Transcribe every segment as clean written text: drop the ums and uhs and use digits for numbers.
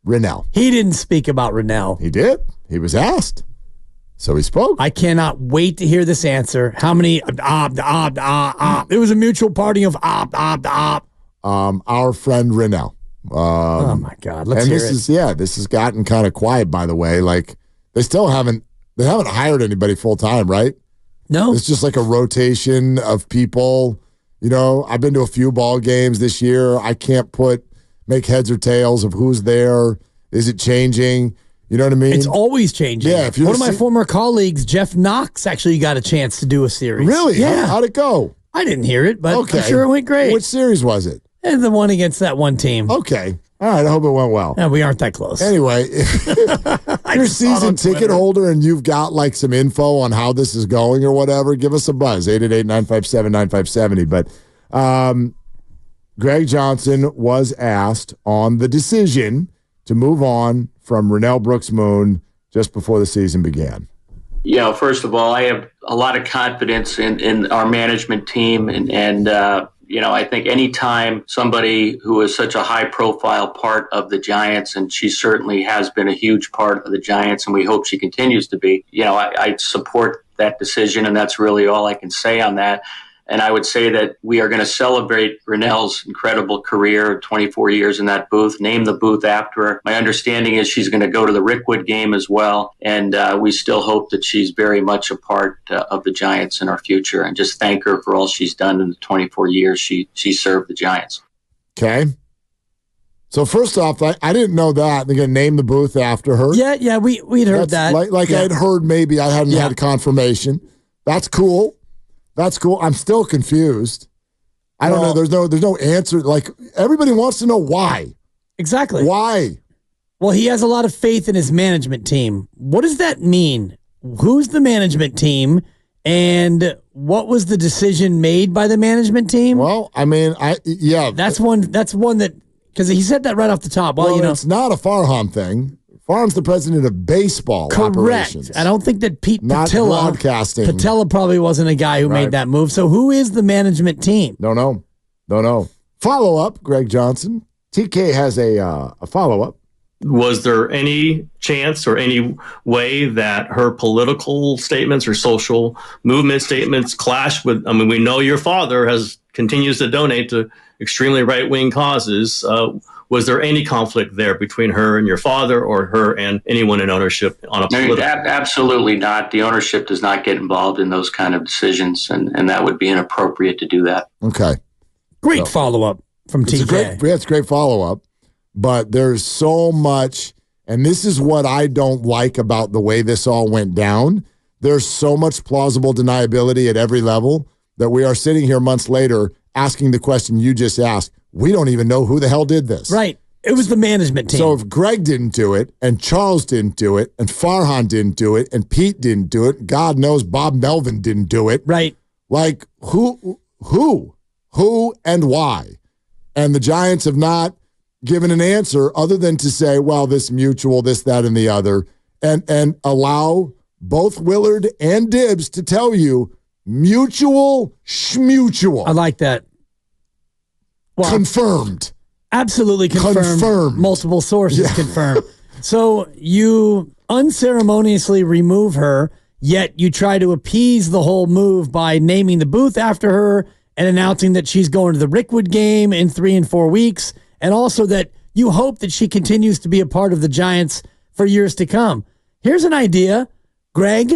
Renel. He didn't speak about Renel. He did. He was asked. So he spoke. I cannot wait to hear this answer. How many? It was a mutual parting of Our friend Renel. Oh my God! Let's hear it. This has gotten kind of quiet, by the way. Like they haven't hired anybody full time, right? No, it's just like a rotation of people. You know, I've been to a few ball games this year. I can't make heads or tails of who's there. Is it changing? You know what I mean? It's always changing. Yeah. One of my former colleagues, Jeff Knox, actually got a chance to do a series. Really? Yeah. How'd it go? I didn't hear it, but I'm sure it went great. Which series was it? And the one against that one team. Okay. All right. I hope it went well. Yeah, we aren't that close. Anyway, if you're a season ticket holder and you've got like some info on how this is going or whatever, give us a buzz, 888-957-9570. But Greg Johnson was asked on the decision to move on from Renel Brooks-Moon just before the season began. First of all, I have a lot of confidence in our management team. And I think anytime somebody who is such a high-profile part of the Giants, and she certainly has been a huge part of the Giants, and we hope she continues to be, I support that decision, and that's really all I can say on that. And I would say that we are going to celebrate Renel's incredible career, 24 years in that booth, name the booth after her. My understanding is she's going to go to the Rickwood game as well. And we still hope that she's very much a part of the Giants in our future, and just thank her for all she's done in the 24 years she served the Giants. Okay. So first off, I didn't know that. They're going to name the booth after her. Yeah, we'd heard that. Like I had heard, maybe I hadn't had confirmation. That's cool. That's cool. I'm still confused. I don't know. There's no answer. Like everybody wants to know why. Exactly. Why? Well, he has a lot of faith in his management team. What does that mean? Who's the management team? And what was the decision made by the management team? Well, I mean, That's one that, because he said that right off the top. Well, it's not a Farhan thing. Farhan's the president of baseball operations. I don't think that Pete not Patella. Broadcasting. Patella probably wasn't a guy who made that move. So who is the management team? Don't know. Follow up, Greg Johnson. TK has a follow up. Was there any chance or any way that her political statements or social movement statements clash with? I mean, we know your father continues to donate to extremely right-wing causes. Was there any conflict there between her and your father, or her and anyone in ownership on a political? Absolutely not. The ownership does not get involved in those kind of decisions, and that would be inappropriate to do that. Okay. Great follow-up from TK. It's a great follow-up, but there's so much, and this is what I don't like about the way this all went down. There's so much plausible deniability at every level that we are sitting here months later asking the question you just asked. We don't even know who the hell did this. Right. It was the management team. So if Greg didn't do it, and Charles didn't do it, and Farhan didn't do it, and Pete didn't do it, God knows Bob Melvin didn't do it. Right. Like, who, and why? And the Giants have not given an answer other than to say, well, this mutual, this, that, and the other, and allow both Willard and Dibs to tell you mutual schmutual. I like that. Well, confirmed. Absolutely confirmed. Multiple sources confirmed. So you unceremoniously remove her, yet you try to appease the whole move by naming the booth after her and announcing that she's going to the Rickwood game in 3 and 4 weeks, and also that you hope that she continues to be a part of the Giants for years to come. Here's an idea, Greg.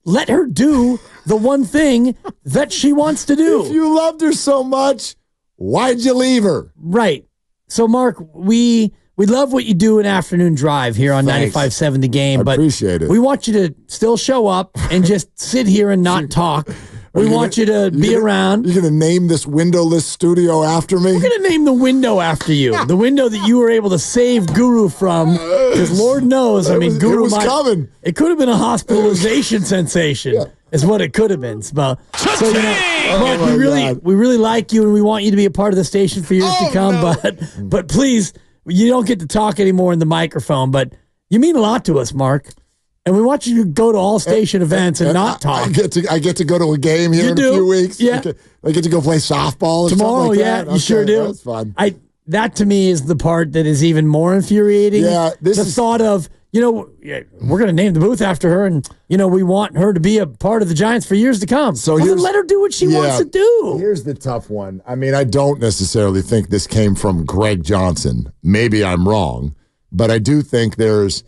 Let her do the one thing that she wants to do. If you loved her so much, why'd you leave her? Right. So, Mark, we love what you do in Afternoon Drive here on 95.7 The Game. I appreciate it. We want you to still show up and just sit here and not talk. We want you to be around. You're going to name this windowless studio after me? We're going to name the window after you. The window that you were able to save Guru from. Because Lord knows, Guru it was coming. It could have been a hospitalization sensation. Yeah. Is what it could have been. Mark, we really like you, and we want you to be a part of the station for years to come. No. But please, you don't get to talk anymore in the microphone. But you mean a lot to us, Mark, and we want you to go to all station events and not talk. I get to go to a game here in a few weeks. Yeah, I get to go play softball tomorrow. Like yeah, that. You sure do. That's fun. that to me is the part that is even more infuriating. Yeah, the thought of, we're going to name the booth after her, and, we want her to be a part of the Giants for years to come. So then let her do what she wants to do. Here's the tough one. I mean, I don't necessarily think this came from Greg Johnson. Maybe I'm wrong, but I do think there's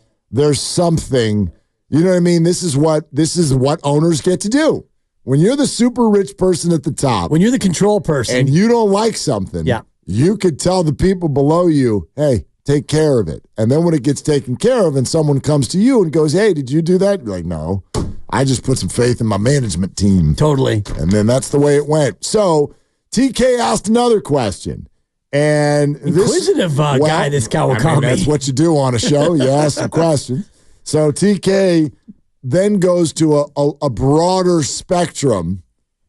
something, you know what I mean? This is what owners get to do. When you're the super rich person at the top. When you're the control person. And you don't like something. Yeah. You could tell the people below you, hey, take care of it. And then when it gets taken care of and someone comes to you and goes, hey, did you do that? You're like, no, I just put some faith in my management team. Totally. And then that's the way it went. So TK asked another question. And inquisitive guy, this Kawakami. That's what you do on a show. You ask some questions. So TK then goes to a broader spectrum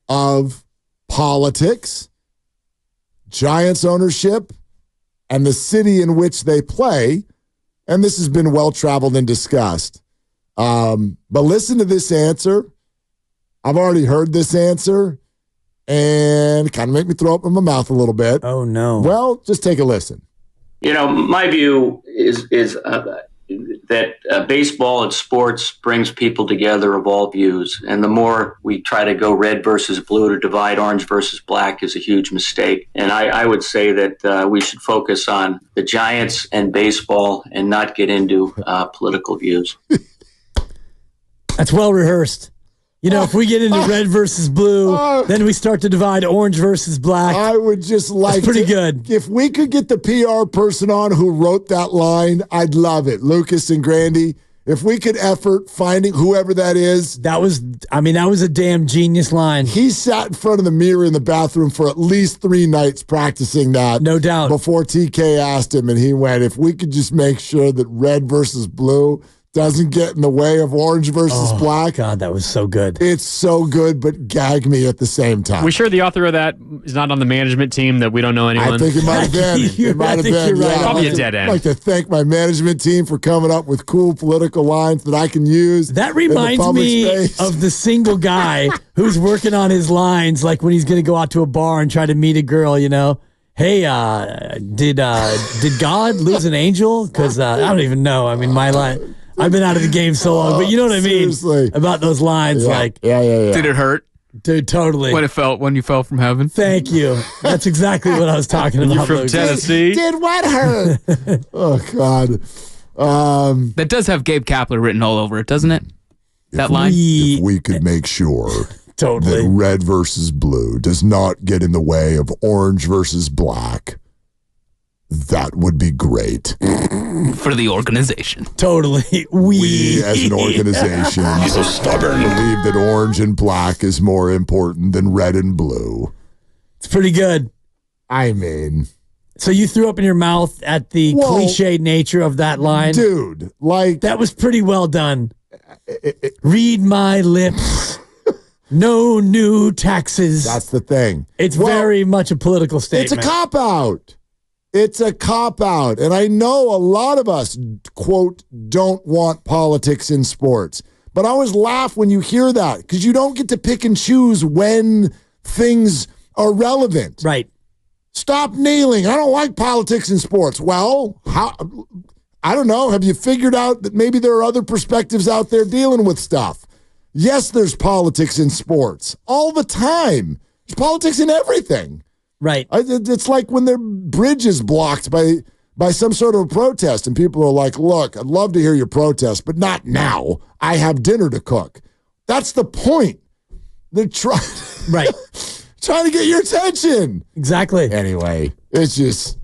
of politics, Giants ownership, and the city in which they play. And this has been well-traveled and discussed. But listen to this answer. I've already heard this answer, and it kind of made me throw up in my mouth a little bit. Oh, no. Well, just take a listen. My view is that baseball and sports brings people together of all views. And the more we try to go red versus blue to divide orange versus black is a huge mistake. And I would say that we should focus on the Giants and baseball and not get into political views. That's well rehearsed. If we get into red versus blue, then we start to divide orange versus black. I would just like That's pretty good. If we could get the PR person on who wrote that line, I'd love it. Lucas and Grandy, if we could effort finding whoever that is. That was a damn genius line. He sat in front of the mirror in the bathroom for at least 3 nights practicing that. No doubt. Before TK asked him, and he went, if we could just make sure that red versus blue doesn't get in the way of orange versus black. God, that was so good. It's so good, but gag me at the same time. We sure the author of that is not on the management team, that we don't know anyone? I think it might have been. It might have been. Right. Probably a dead end. I'd like to thank my management team for coming up with cool political lines that I can use. That reminds me of the single guy who's working on his lines, like when he's going to go out to a bar and try to meet a girl, Hey, did God lose an angel? Because I don't even know. I mean, my line... I've been out of the game so long, but you know what I mean about those lines. Yeah. Did it hurt? Dude, totally. When you fell from heaven? Thank you. That's exactly what I was talking about. You're from Tennessee? Did what hurt? Oh, God. That does have Gabe Kapler written all over it, doesn't it? That line? If we could make sure that red versus blue does not get in the way of orange versus black, that would be great. For the organization. Totally. We as an organization so stubborn. believe that orange and black is more important than red and blue. It's pretty good. I mean... So you threw up in your mouth at the cliche nature of that line? Dude, like... That was pretty well done. Read my lips. No new taxes. That's the thing. It's very much a political statement. It's a cop-out. It's a cop-out. And I know a lot of us, quote, don't want politics in sports. But I always laugh when you hear that because you don't get to pick and choose when things are relevant. Right. Stop kneeling. I don't like politics in sports. Well, I don't know. Have you figured out that maybe there are other perspectives out there dealing with stuff? Yes, there's politics in sports all the time. There's politics in everything. Right. It's like when their bridge is blocked by some sort of a protest, and people are like, look, I'd love to hear your protest, but not now. I have dinner to cook. That's the point. They're trying to get your attention. Exactly. Anyway, it's just,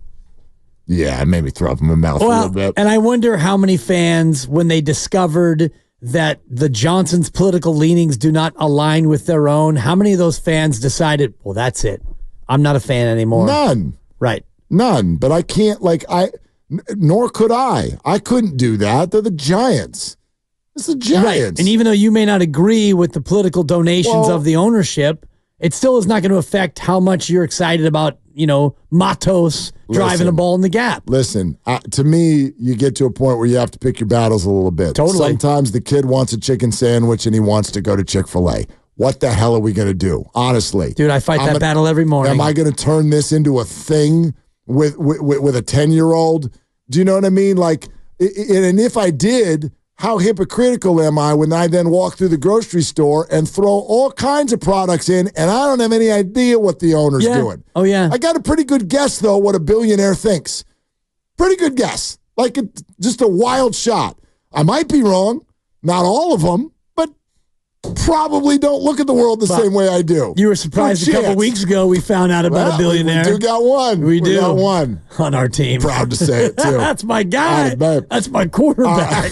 it made me throw up in my mouth a little bit. And I wonder how many fans, when they discovered that the Johnsons' political leanings do not align with their own, how many of those fans decided, well, that's it. I'm not a fan anymore. None. Right. None. But I can't, nor could I. I couldn't do that. They're the Giants. It's the Giants. Right. And even though you may not agree with the political donations of the ownership, it still is not going to affect how much you're excited about, Matos driving a ball in the gap. Listen, to me, you get to a point where you have to pick your battles a little bit. Totally. Sometimes the kid wants a chicken sandwich and he wants to go to Chick-fil-A. What the hell are we going to do? Honestly. Dude, I fight that battle every morning. Am I going to turn this into a thing with a 10-year-old? Do you know what I mean? Like, and if I did, how hypocritical am I when I then walk through the grocery store and throw all kinds of products in, and I don't have any idea what the owner's doing? Oh, yeah. I got a pretty good guess, though, what a billionaire thinks. Pretty good guess. Like, just a wild shot. I might be wrong. Not all of them, but probably don't look at the world the same way I do. You were surprised a couple weeks ago we found out about a billionaire. We do got one. We got one. On our team. Proud to say it, too. That's my guy. That's my quarterback.